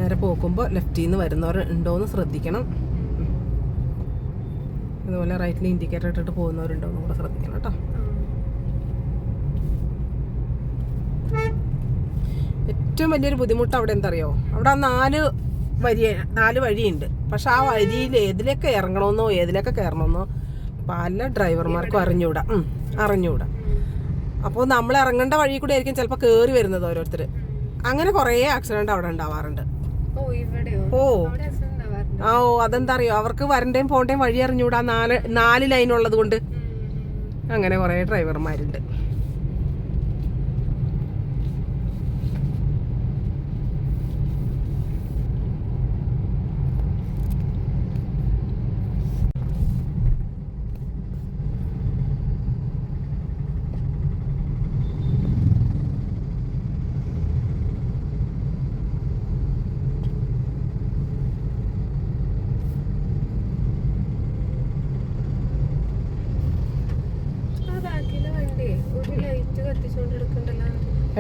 നേരെ പോകുമ്പോൾ ലെഫ്റ്റിൽ നിന്ന് വരുന്നവർ ഉണ്ടോയെന്ന് ശ്രദ്ധിക്കണം. അതുപോലെ റൈറ്റിൽ ഇൻഡിക്കേറ്റർ ഇട്ടിട്ട് പോകുന്നവരുണ്ടോയെന്നും കൂടെ ശ്രദ്ധിക്കണം കേട്ടോ. ഏറ്റവും വലിയൊരു ബുദ്ധിമുട്ട് അവിടെ എന്താ അറിയോ, അവിടെ 4 വഴിയുണ്ട്. പക്ഷെ ആ വഴിയിൽ ഏതിലൊക്കെ ഇറങ്ങണമെന്നോ ഏതിലൊക്കെ കയറണമെന്നോ പല ഡ്രൈവർമാർക്കും അറിഞ്ഞൂടാ. അപ്പോൾ നമ്മൾ ഇറങ്ങേണ്ട വഴി കൂടെ ആയിരിക്കും ചിലപ്പോൾ കയറി വരുന്നത് ഓരോരുത്തർ. അങ്ങനെ കുറേ ആക്സിഡന്റ് അവിടെ ഉണ്ടാവാറുണ്ട്. അതെന്താ അറിയോ, അവർക്ക് വരണ്ടേയും പോണ്ടേയും വഴി അറിഞ്ഞൂടാ. 4 ലൈൻ ഉള്ളത് കൊണ്ട് അങ്ങനെ കുറേ ഡ്രൈവർമാരുണ്ട്.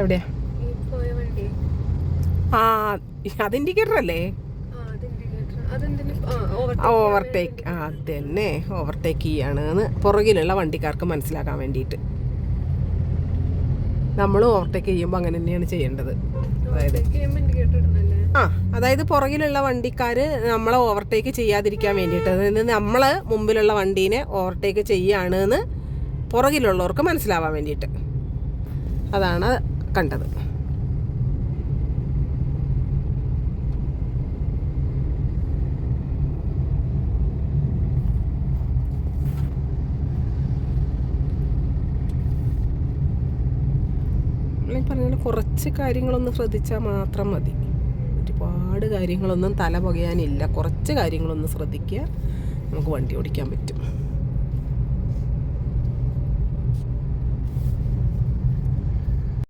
എവിടെയാ? അത് ഇൻഡിക്കേറ്റർ അല്ലേ? ഓവർടേക്ക്. അതന്നെ, ഓവർടേക്ക് ചെയ്യാണ് പുറകിലുള്ള വണ്ടിക്കാർക്ക് മനസ്സിലാക്കാൻ വേണ്ടിയിട്ട്. നമ്മൾ ഓവർടേക്ക് ചെയ്യുമ്പോൾ അങ്ങനെ തന്നെയാണ് ചെയ്യേണ്ടത്. അതായത് പുറകിലുള്ള വണ്ടിക്കാർ നമ്മളെ ഓവർടേക്ക് ചെയ്യാതിരിക്കാൻ വേണ്ടിയിട്ട്, അതായത് നമ്മൾ മുമ്പിലുള്ള വണ്ടീനെ ഓവർടേക്ക് ചെയ്യുകയാണെന്ന് പുറകിലുള്ളവർക്ക് മനസ്സിലാവാൻ വേണ്ടിയിട്ട്. അതാണ് കണ്ടത്. പറഞ്ഞ കുറച്ച് കാര്യങ്ങളൊന്നും ശ്രദ്ധിച്ചാൽ മാത്രം മതി. ഒരുപാട് കാര്യങ്ങളൊന്നും തല പുകയാനില്ല. കുറച്ച് കാര്യങ്ങളൊന്നും ശ്രദ്ധിക്കുക, നമുക്ക് വണ്ടി ഓടിക്കാൻ പറ്റും.